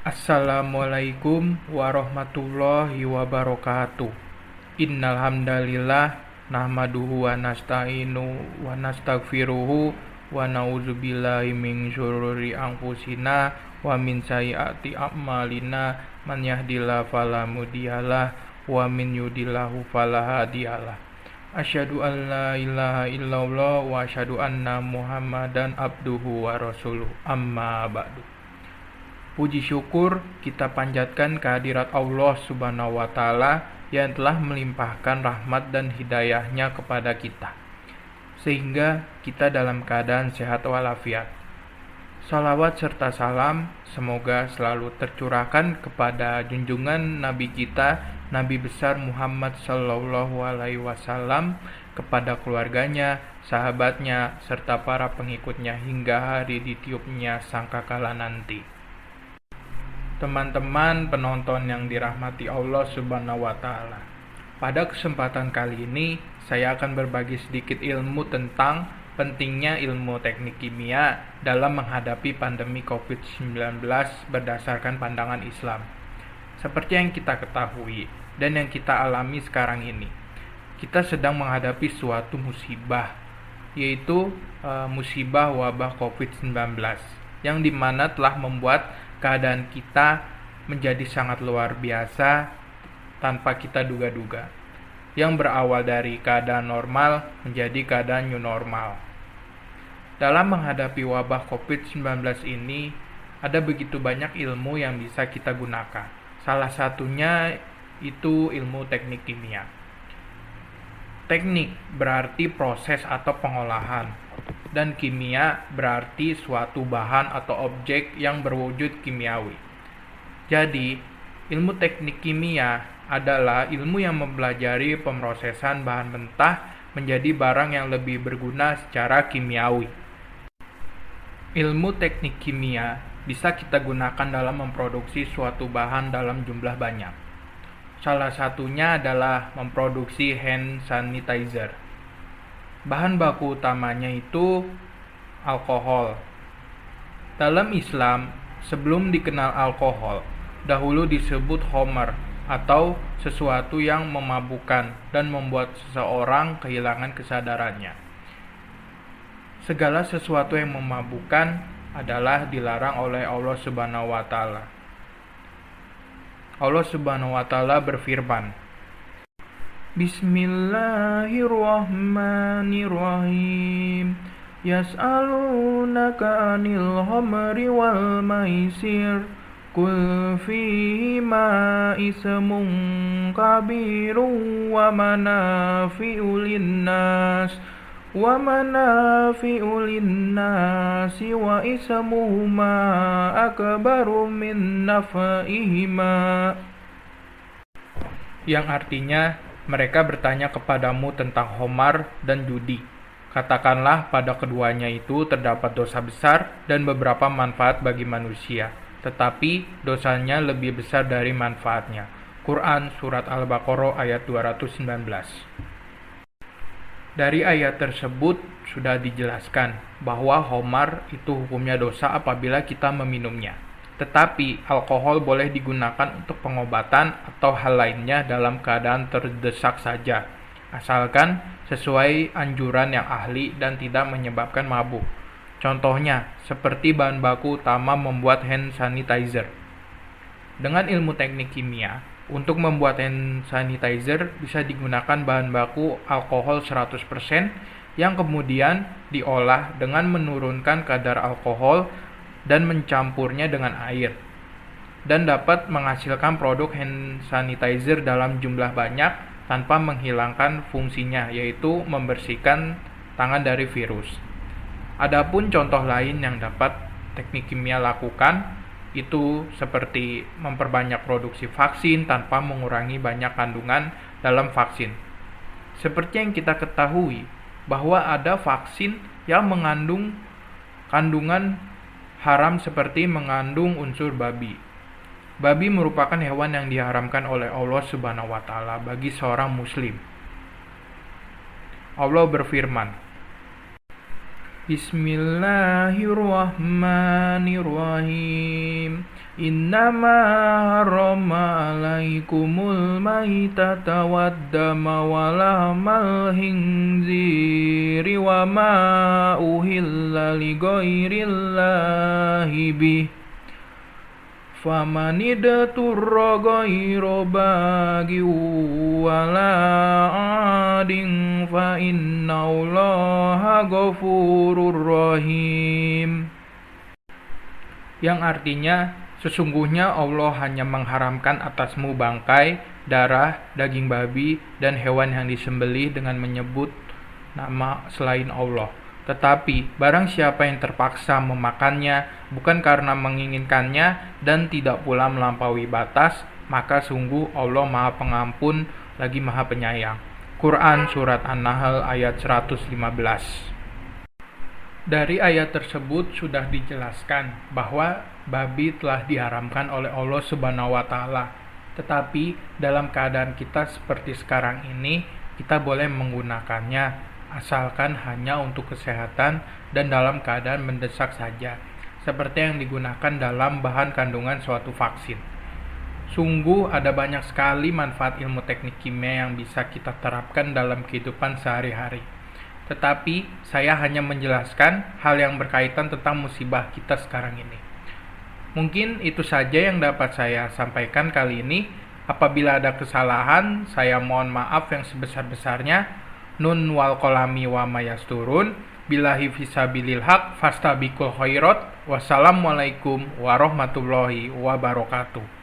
Assalamualaikum warahmatullahi wabarakatuh. Innal hamdalillah nahmaduhu wa nasta'inu wa nastaghfiruhu wa na'udzubillahi min syururi anfusina wa min sayyiati a'malina man yahdihillahu fala mudhiyalah wa min yudhillahu fala hadiyalah. Asyhadu an la ilaha illallah wa asyhadu anna Muhammadan abduhu wa rasuluh. Amma ba'du. Puji syukur kita panjatkan kehadirat Allah Subhanahu wa Ta'ala yang telah melimpahkan rahmat dan hidayahnya kepada kita, sehingga kita dalam keadaan sehat walafiat. Salawat serta salam semoga selalu tercurahkan kepada junjungan Nabi kita, Nabi besar Muhammad Sallallahu Alaihi Wasallam, kepada keluarganya, sahabatnya, serta para pengikutnya hingga hari ditiupnya sangkakala nanti. Teman-teman penonton yang dirahmati Allah Subhanahu wa Ta'ala, pada kesempatan kali ini saya akan berbagi sedikit ilmu tentang pentingnya ilmu teknik kimia dalam menghadapi pandemi COVID-19 berdasarkan pandangan Islam. Seperti yang kita ketahui dan yang kita alami sekarang ini, kita sedang menghadapi suatu musibah, yaitu musibah wabah COVID-19 yang dimana telah membuat keadaan kita menjadi sangat luar biasa tanpa kita duga-duga, yang berawal dari keadaan normal menjadi keadaan new normal. Dalam menghadapi wabah COVID-19 ini, ada begitu banyak ilmu yang bisa kita gunakan. Salah satunya itu ilmu teknik kimia. Teknik berarti proses atau pengolahan, dan kimia berarti suatu bahan atau objek yang berwujud kimiawi. Jadi, ilmu teknik kimia adalah ilmu yang mempelajari pemrosesan bahan mentah menjadi barang yang lebih berguna secara kimiawi. Ilmu teknik kimia bisa kita gunakan dalam memproduksi suatu bahan dalam jumlah banyak. Salah satunya adalah memproduksi hand sanitizer. Bahan baku utamanya itu alkohol. Dalam Islam, sebelum dikenal alkohol, dahulu disebut khamar atau sesuatu yang memabukkan dan membuat seseorang kehilangan kesadarannya. Segala sesuatu yang memabukkan adalah dilarang oleh Allah Subhanahu wa Ta'ala. Allah Subhanahu wa Ta'ala berfirman, Bismillahirrahmanirrahim. Yas'alunaka 'anil khamri wal maisir. Qul fihima ismun kabirun wa manafi'u linnas wa ismuhuma akbaru min naf'ihima. Yang artinya, mereka bertanya kepadamu tentang khamar dan judi. Katakanlah pada keduanya itu terdapat dosa besar dan beberapa manfaat bagi manusia, tetapi dosanya lebih besar dari manfaatnya. Quran Surat Al-Baqarah ayat 219. Dari ayat tersebut sudah dijelaskan bahwa khamar itu hukumnya dosa apabila kita meminumnya. Tetapi alkohol boleh digunakan untuk pengobatan atau hal lainnya dalam keadaan terdesak saja, asalkan sesuai anjuran yang ahli dan tidak menyebabkan mabuk. Contohnya, seperti bahan baku utama membuat hand sanitizer. Dengan ilmu teknik kimia, untuk membuat hand sanitizer bisa digunakan bahan baku alkohol 100% yang kemudian diolah dengan menurunkan kadar alkohol dan mencampurnya dengan air, dan dapat menghasilkan produk hand sanitizer dalam jumlah banyak tanpa menghilangkan fungsinya, yaitu membersihkan tangan dari virus. Adapun contoh lain yang dapat teknik kimia lakukan itu seperti memperbanyak produksi vaksin tanpa mengurangi banyak kandungan dalam vaksin. Seperti yang kita ketahui bahwa ada vaksin yang mengandung kandungan haram seperti mengandung unsur babi. Babi merupakan hewan yang diharamkan oleh Allah Subhanahu wa Ta'ala bagi seorang muslim. Allah berfirman, Bismillahirrahmanirrahim. Innama harrama alaikumul maitata waddama walahmal khinziri wa ma uhilla li ghairillahi bih. Famanid turra ghairu baghi wala adin fa innallaha ghafurur rahim. Yang artinya, sesungguhnya Allah hanya mengharamkan atasmu bangkai, darah, daging babi, dan hewan yang disembelih dengan menyebut nama selain Allah. Tetapi, barang siapa yang terpaksa memakannya, bukan karena menginginkannya, dan tidak pula melampaui batas, maka sungguh Allah Maha Pengampun, lagi Maha Penyayang. Quran Surat An-Nahl ayat 115. Dari ayat tersebut sudah dijelaskan bahwa babi telah diharamkan oleh Allah Subhanahu wa Ta'ala. Tetapi dalam keadaan kita seperti sekarang ini, kita boleh menggunakannya asalkan hanya untuk kesehatan dan dalam keadaan mendesak saja, seperti yang digunakan dalam bahan kandungan suatu vaksin. Sungguh ada banyak sekali manfaat ilmu teknik kimia yang bisa kita terapkan dalam kehidupan sehari-hari. Tetapi saya hanya menjelaskan hal yang berkaitan tentang musibah kita sekarang ini. Mungkin itu saja yang dapat saya sampaikan kali ini. Apabila ada kesalahan, saya mohon maaf yang sebesar-besarnya. Nun wal kolami wa mayasturun. Billahi fisabilil haq fastabiqul khairat. Wassalamualaikum warahmatullahi wabarakatuh.